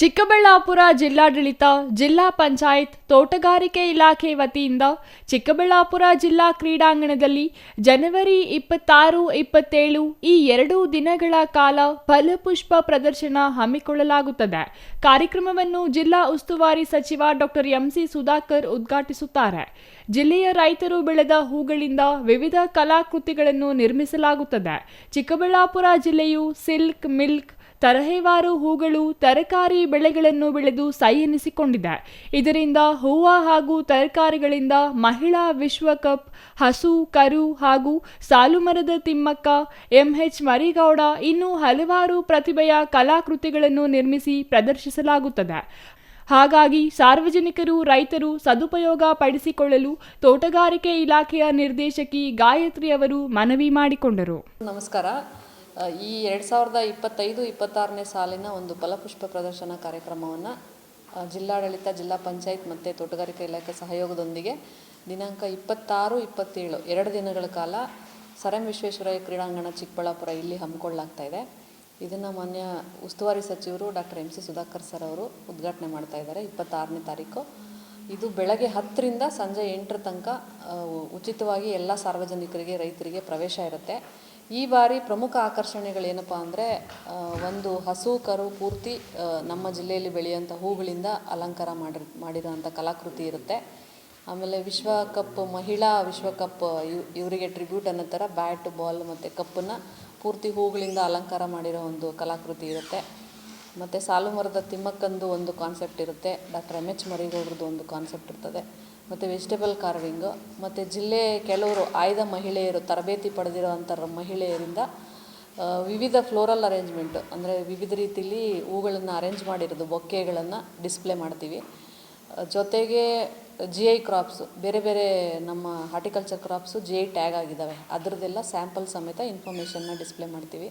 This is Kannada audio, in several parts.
ಚಿಕ್ಕಬಳ್ಳಾಪುರ ಜಿಲ್ಲಾಡಳಿತ, ಜಿಲ್ಲಾ ಪಂಚಾಯತ್, ತೋಟಗಾರಿಕೆ ಇಲಾಖೆ ವತಿಯಿಂದ ಚಿಕ್ಕಬಳ್ಳಾಪುರ ಜಿಲ್ಲಾ ಕ್ರೀಡಾಂಗಣದಲ್ಲಿ ಜನವರಿ 26-27 ಈ 2 ದಿನಗಳ ಕಾಲ ಫಲಪುಷ್ಪ ಪ್ರದರ್ಶನ ಹಮ್ಮಿಕೊಳ್ಳಲಾಗುತ್ತದೆ. ಕಾರ್ಯಕ್ರಮವನ್ನು ಜಿಲ್ಲಾ ಉಸ್ತುವಾರಿ ಸಚಿವ ಡಾ ಎಂ.ಸಿ. ಸುಧಾಕರ್ ಉದ್ಘಾಟಿಸುತ್ತಾರೆ. ಜಿಲ್ಲೆಯ ರೈತರು ಬೆಳೆದ ಹೂಗಳಿಂದ ವಿವಿಧ ಕಲಾಕೃತಿಗಳನ್ನು ನಿರ್ಮಿಸಲಾಗುತ್ತದೆ. ಚಿಕ್ಕಬಳ್ಳಾಪುರ ಜಿಲ್ಲೆಯು ಸಿಲ್ಕ್, ಮಿಲ್ಕ್, ತರಹೇವಾರು ಹೂಗಳು, ತರಕಾರಿ ಬೆಳೆಗಳನ್ನು ಬೆಳೆದು ಸೈ ಎನಿಸಿಕೊಂಡಿದೆ. ಇದರಿಂದ ಹೂವು ಹಾಗೂ ತರಕಾರಿಗಳಿಂದ ಮಹಿಳಾ ವಿಶ್ವಕಪ್, ಹಸು, ಕರು ಹಾಗೂ ಸಾಲುಮರದ ತಿಮ್ಮಕ್ಕ, ಎಂಎಚ್ ಮರಿಗೌಡ ಇನ್ನೂ ಹಲವಾರು ಪ್ರತಿಭೆಯ ಕಲಾಕೃತಿಗಳನ್ನು ನಿರ್ಮಿಸಿ ಪ್ರದರ್ಶಿಸಲಾಗುತ್ತದೆ. ಹಾಗಾಗಿ ಸಾರ್ವಜನಿಕರು, ರೈತರು ಸದುಪಯೋಗ ಪಡಿಸಿಕೊಳ್ಳಲು ತೋಟಗಾರಿಕೆ ಇಲಾಖೆಯ ನಿರ್ದೇಶಕಿ ಗಾಯತ್ರಿ ಅವರು ಮನವಿ ಮಾಡಿಕೊಂಡರು. ನಮಸ್ಕಾರ. ಈ 2025-26ನೇ ಸಾಲಿನ ಒಂದು ಫಲಪುಷ್ಪ ಪ್ರದರ್ಶನ ಕಾರ್ಯಕ್ರಮವನ್ನು ಜಿಲ್ಲಾಡಳಿತ, ಜಿಲ್ಲಾ ಪಂಚಾಯತ್ ಮತ್ತು ತೋಟಗಾರಿಕೆ ಇಲಾಖೆ ಸಹಯೋಗದೊಂದಿಗೆ ದಿನಾಂಕ 26-27 2 ದಿನಗಳ ಕಾಲ ಸರ್ ಎಂ ವಿಶ್ವೇಶ್ವರಯ್ಯ ಕ್ರೀಡಾಂಗಣ ಚಿಕ್ಕಬಳ್ಳಾಪುರ ಇಲ್ಲಿ ಹಮ್ಮಿಕೊಳ್ಳಲಾಗ್ತಾ ಇದೆ. ಇದನ್ನು ಮಾನ್ಯ ಉಸ್ತುವಾರಿ ಸಚಿವರು ಡಾಕ್ಟರ್ ಎಂ.ಸಿ. ಸುಧಾಕರ್ ಸರ್ ಅವರು ಉದ್ಘಾಟನೆ ಮಾಡ್ತಾ ಇದ್ದಾರೆ. 26ನೇ ತಾರೀಕು ಇದು ಬೆಳಗ್ಗೆ 10ರಿಂದ ಸಂಜೆ 8 ತನಕ ಉಚಿತವಾಗಿ ಎಲ್ಲ ಸಾರ್ವಜನಿಕರಿಗೆ, ರೈತರಿಗೆ ಪ್ರವೇಶ ಇರುತ್ತೆ. ಈ ಬಾರಿ ಪ್ರಮುಖ ಆಕರ್ಷಣೆಗಳೇನಪ್ಪ ಅಂದರೆ, ಒಂದು ಹಸು, ಕರು ಪೂರ್ತಿ ನಮ್ಮ ಜಿಲ್ಲೆಯಲ್ಲಿ ಬೆಳೆಯುವಂಥ ಹೂಗಳಿಂದ ಅಲಂಕಾರ ಮಾಡಿರೋಂಥ ಕಲಾಕೃತಿ ಇರುತ್ತೆ. ಆಮೇಲೆ ವಿಶ್ವಕಪ್, ಮಹಿಳಾ ವಿಶ್ವಕಪ್ ಇವರಿಗೆ ಟ್ರಿಬ್ಯೂಟ್ ಅನ್ನೋ ಥರ ಬ್ಯಾಟ್, ಬಾಲ್ ಮತ್ತು ಕಪ್ಪನ್ನು ಪೂರ್ತಿ ಹೂಗಳಿಂದ ಅಲಂಕಾರ ಮಾಡಿರೋ ಒಂದು ಕಲಾಕೃತಿ ಇರುತ್ತೆ. ಮತ್ತು ಸಾಲುಮರದ ತಿಮ್ಮಕ್ಕಂದು ಒಂದು ಕಾನ್ಸೆಪ್ಟ್ ಇರುತ್ತೆ, ಡಾಕ್ಟರ್ ಎಂ.ಎಚ್. ಮರಿಗೌಡ್ರದ್ದು ಒಂದು ಕಾನ್ಸೆಪ್ಟ್ ಇರ್ತದೆ, ಮತ್ತು ವೆಜಿಟೇಬಲ್ ಕಾರ್ವಿಂಗು, ಮತ್ತು ಜಿಲ್ಲೆ ಕೆಲವರು ಆಯ್ದ ಮಹಿಳೆಯರು, ತರಬೇತಿ ಪಡೆದಿರೋ ಅಂಥ ಮಹಿಳೆಯರಿಂದ ವಿವಿಧ ಫ್ಲೋರಲ್ ಅರೇಂಜ್ಮೆಂಟು, ಅಂದರೆ ವಿವಿಧ ರೀತಿಯಲ್ಲಿ ಹೂಗಳನ್ನು ಅರೇಂಜ್ ಮಾಡಿರೋದು ಬೊಕ್ಕೆಗಳನ್ನು ಡಿಸ್ಪ್ಲೇ ಮಾಡ್ತೀವಿ. ಜೊತೆಗೆ GI ಕ್ರಾಪ್ಸು, ಬೇರೆ ಬೇರೆ ನಮ್ಮ ಹಾರ್ಟಿಕಲ್ಚರ್ ಕ್ರಾಪ್ಸು GI ಟ್ಯಾಗ್ ಆಗಿದ್ದಾವೆ, ಅದರದ್ದೆಲ್ಲ ಸ್ಯಾಂಪಲ್ ಸಮೇತ ಇನ್ಫಾರ್ಮೇಷನ್ನ ಡಿಸ್ಪ್ಲೇ ಮಾಡ್ತೀವಿ.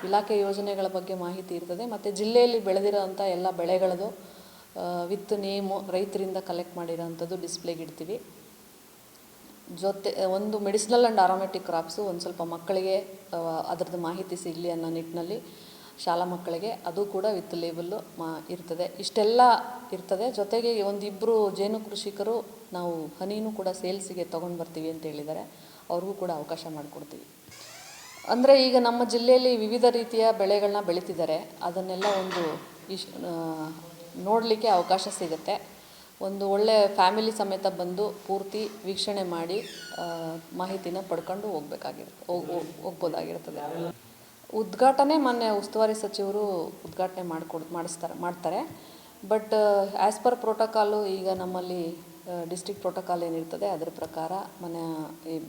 ಇಲಾಖೆ ಯೋಜನೆಗಳ ಬಗ್ಗೆ ಮಾಹಿತಿ ಇರ್ತದೆ, ಮತ್ತು ಜಿಲ್ಲೆಯಲ್ಲಿ ಬೆಳೆದಿರೋ ಅಂಥ ಎಲ್ಲ ಬೆಳೆಗಳದು ವಿತ್ ನೇಮು ರೈತರಿಂದ ಕಲೆಕ್ಟ್ ಮಾಡಿರೋವಂಥದ್ದು ಡಿಸ್ಪ್ಲೇಗೆ ಇಡ್ತೀವಿ. ಜೊತೆ ಒಂದು ಮೆಡಿಸಿನಲ್ ಆ್ಯಂಡ್ ಆರೋಮ್ಯಾಟಿಕ್ ಕ್ರಾಪ್ಸು ಒಂದು ಸ್ವಲ್ಪ ಮಕ್ಕಳಿಗೆ ಅದರದ್ದು ಮಾಹಿತಿ ಸಿಗಲಿ ಅನ್ನೋ ನಿಟ್ಟಿನಲ್ಲಿ ಶಾಲಾ ಮಕ್ಕಳಿಗೆ ಅದು ಕೂಡ ವಿತ್ ಲೇಬಲ್ಲು ಇರ್ತದೆ. ಇಷ್ಟೆಲ್ಲ ಇರ್ತದೆ. ಜೊತೆಗೆ ಒಂದಿಬ್ಬರು ಜೇನು ಕೃಷಿಕರು ನಾವು ಹನಿನೂ ಕೂಡ ಸೇಲ್ಸಿಗೆ ತೊಗೊಂಡು ಬರ್ತೀವಿ ಅಂತ ಹೇಳಿದ್ದಾರೆ, ಅವ್ರಿಗೂ ಕೂಡ ಅವಕಾಶ ಮಾಡಿಕೊಡ್ತೀವಿ. ಅಂದರೆ ಈಗ ನಮ್ಮ ಜಿಲ್ಲೆಯಲ್ಲಿ ವಿವಿಧ ರೀತಿಯ ಬೆಳೆಗಳನ್ನ ಬೆಳೀತಿದ್ದಾರೆ, ಅದನ್ನೆಲ್ಲ ಒಂದು ನೋಡಲಿಕ್ಕೆ ಅವಕಾಶ ಸಿಗುತ್ತೆ. ಒಂದು ಒಳ್ಳೆ ಫ್ಯಾಮಿಲಿ ಸಮೇತ ಬಂದು ಪೂರ್ತಿ ವೀಕ್ಷಣೆ ಮಾಡಿ ಮಾಹಿತಿನ ಪಡ್ಕೊಂಡು ಹೋಗ್ಬೋದಾಗಿರ್ತದೆ. ಉದ್ಘಾಟನೆ ಮಾನ್ಯ ಉಸ್ತುವಾರಿ ಸಚಿವರು ಉದ್ಘಾಟನೆ ಮಾಡ್ತಾರೆ. ಬಟ್ ಆ್ಯಸ್ ಪರ್ ಪ್ರೋಟೋಕಾಲು ಈಗ ನಮ್ಮಲ್ಲಿ ಡಿಸ್ಟ್ರಿಕ್ಟ್ ಪ್ರೋಟೋಕಾಲ್ ಏನಿರ್ತದೆ ಅದರ ಪ್ರಕಾರ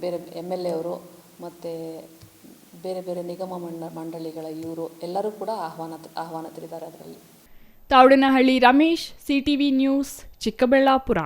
ಬೇರೆ MLA ಅವರು ಮತ್ತು ಬೇರೆ ಬೇರೆ ನಿಗಮ ಮಂಡಳಿಗಳ ಇವರು ಎಲ್ಲರೂ ಕೂಡ ಆಹ್ವಾನಿತರಿದ್ದಾರೆ. ಅದರಲ್ಲಿ ತಾವಡನಹಳ್ಳಿ ರಮೇಶ್, CTV ನ್ಯೂಸ್, ಚಿಕ್ಕಬಳ್ಳಾಪುರ.